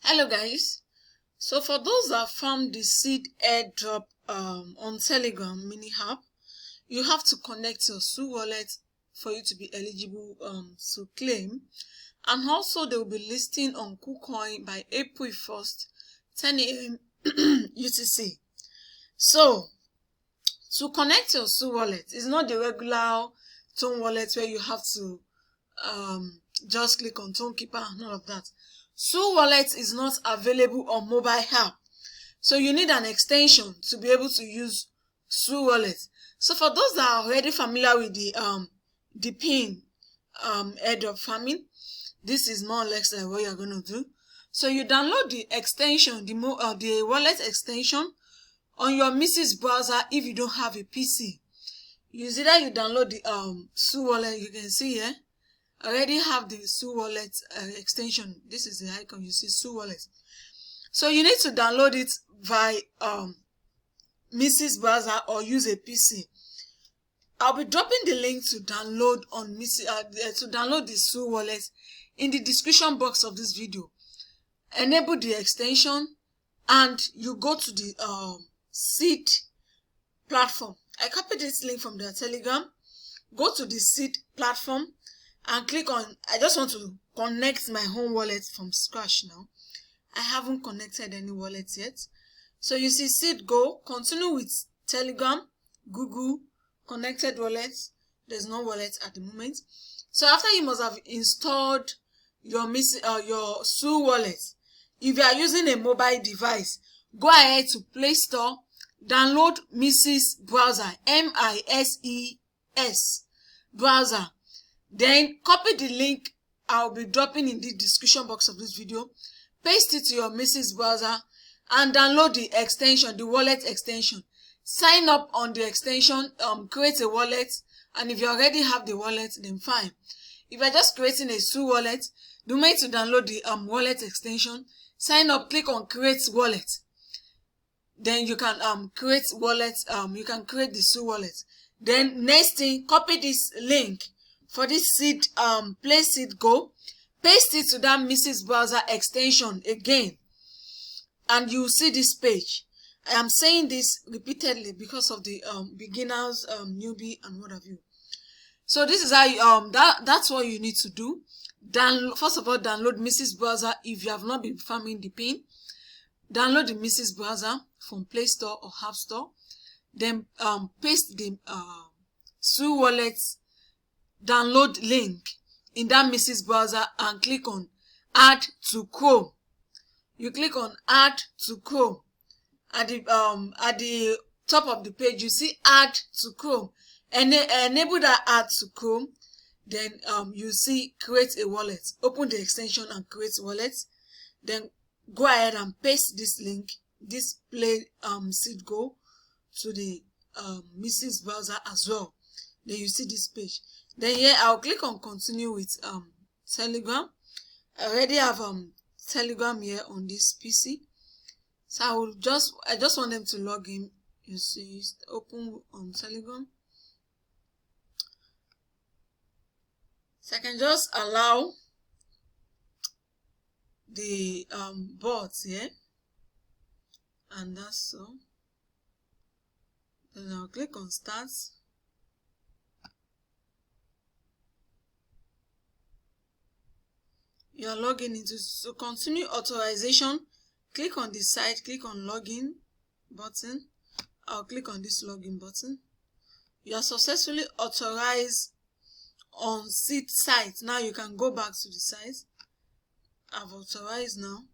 Hello guys, so for those that found the seed airdrop on Telegram mini app, you have to connect your Su wallet for you to be eligible to claim. And also they will be listing on KuCoin by April 1st 10 a.m. UTC. So to connect your Su wallet, it's not the regular Tone wallet where you have to just click on Tone Keeper and all of that. Su wallet is not available on mobile app, so you need an extension to be able to use Su wallet. So for those that are already familiar with the pin airdrop farming, this is more or less like what you're going to do. So you download the extension, the wallet extension on your Mrs. browser. If you don't have a PC, you download the Su wallet. You can see here, I already have the Su wallet extension. This is the icon, you see Su wallet. So you need to download it via Mrs. browser or use a PC. I'll be dropping the link to download the Su wallet in the description box of this video. Enable the extension and you go to the seed platform. I copied this link from their Telegram. Go to the seed platform and click on, I just want to connect my home wallet from scratch now. I haven't connected any wallet yet. So you see seed go, continue with Telegram, Google, connected wallets. There's no wallet at the moment. So after you must have installed your Su wallet. If you are using a mobile device, go ahead to Play Store, download Mrs. browser, M-I-S-E-S browser. Then copy the link I'll be dropping in the description box of this video, paste it to your Mrs. browser and download the extension, the wallet extension. Sign up on the extension, create a wallet, and if you already have the wallet, then fine. If you're just creating a Su wallet, do make to download the wallet extension, sign up, click on create wallet. Then you can create wallet, you can create the Su wallet. Then next thing, copy this link for this seed Play Seed Go, paste it to that Mrs. browser extension again, and you see this page. I am saying this repeatedly because of the beginners, newbie, and what have you. So this is how you, that's what you need to do. First of all, download Mrs. browser if you have not been farming the pin. Download the Mrs. browser from Play Store or App Store. Then paste the Su wallet download link in that Mrs. browser and click on add to Chrome. You click on add to Chrome. At the top of the page, you see add to Chrome. Enable that add to Chrome. Then you see create a wallet. Open the extension and create wallet. Then go ahead and paste this link, this Play Seed Go, to the Mrs. browser as well. Then you see this page. Then here I'll click on continue with Telegram. I already have Telegram here on this PC. So I just want them to log in. You see, open on Telegram. So I can just allow the bots here, and that's all. Then I'll click on start. You are logging into, so continue authorization. Click on the site, click on login button. I'll click on this login button. You are successfully authorized on seed site. Now you can go back to the site. I've authorized now.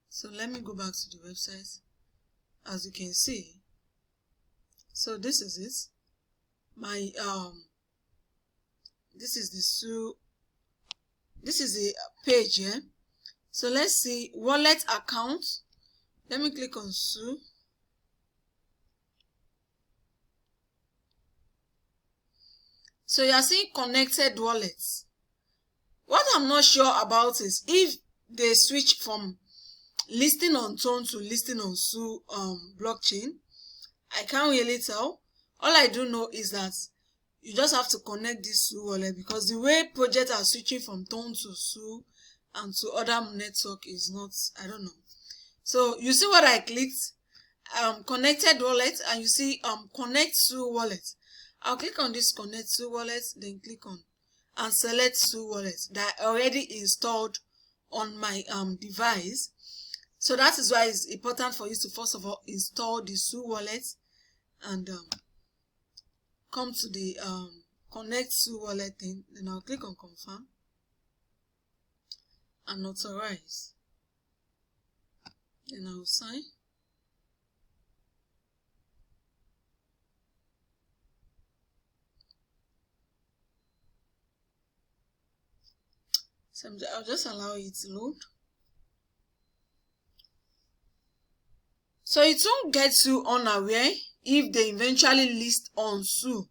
So let me go back to the website. As you can see, so this is it. My this is the Su. This is the page here. So let's see wallet account. Let me click on Su. So you are seeing connected wallets. What I'm not sure about is if they switch from listing on Tone to listing on Su blockchain. I can't really tell. All I do know is that you just have to connect this Su wallet, because the way projects are switching from Tone to Su and to other network is not, I don't know. So you see what I clicked, connected wallet, and you see connect to wallet. I'll click on this connect to wallet, then click on and select to wallet that I already installed on my device. So that is why it's important for you to first of all install the Su wallet and come to the connect Su wallet thing. Then I'll click on confirm and authorize. Then I'll sign. So I'll just allow it to load. So it won't get you unaware if they eventually list on Su.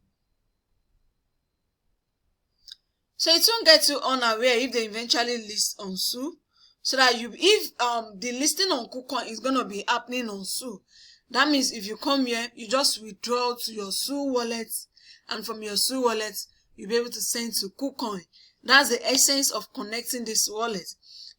So it won't get you unaware if they eventually list on Su. So that if the listing on KuCoin is gonna be happening on Su, that means if you come here, you just withdraw to your Su wallet, and from your Su wallet, you'll be able to send to KuCoin. That's the essence of connecting this wallet,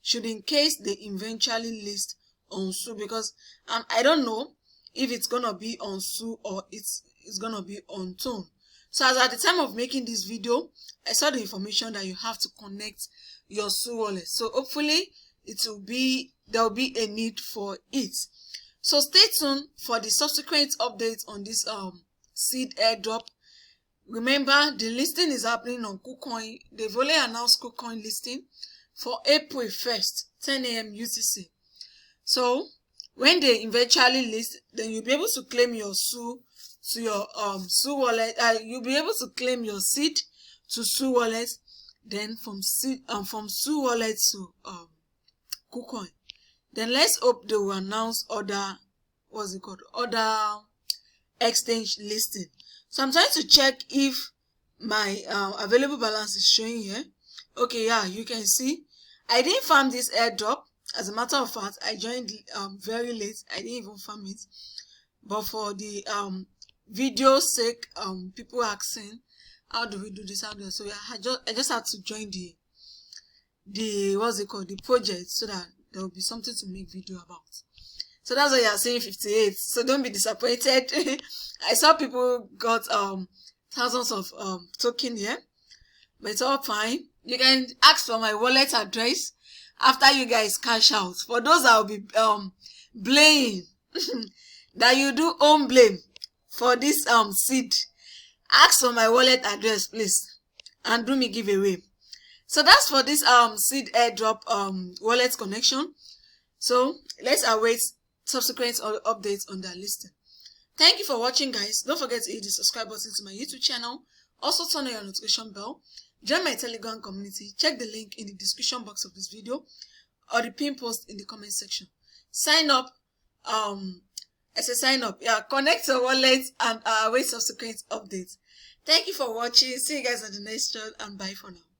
should in case they eventually list on Su, because I don't know if it's gonna be on Su or it's gonna be on Tone. So as at the time of making this video, I saw the information that you have to connect your Su wallet. So hopefully there will be a need for it. So stay tuned for the subsequent updates on this seed airdrop. Remember, the listing is happening on KuCoin. They've only announced KuCoin listing for April 1st, 10 AM UTC. So when they eventually list, then you'll be able to claim your Su to your Su wallet. You'll be able to claim your seed to Su wallet, then from Su wallet to KuCoin. Then let's hope they will announce other other exchange listing. So I'm trying to check if my available balance is showing here. Okay, yeah, you can see I didn't farm this airdrop. As a matter of fact, I joined very late. I didn't even farm it. But for the video's sake, people asking how do we do this, so yeah, I just had to join the the project, so that there will be something to make video about. So that's why you are saying 58. So don't be disappointed. I saw people got thousands of token here, but it's all fine. You can ask for my wallet address after you guys cash out. For those that will be blaming that you do own blame for this seed, ask for my wallet address, please, and do me giveaway. So that's for this seed airdrop wallet connection. So let's await subsequent updates on that listing. Thank you for watching, guys. Don't forget to hit the subscribe button to my YouTube channel. Also turn on your notification bell. Join my Telegram community. Check the link in the description box of this video or the pin post in the comment section. Sign up. As a sign up, yeah, connect your wallet and await subsequent updates. Thank you for watching. See you guys on the next one, and bye for now.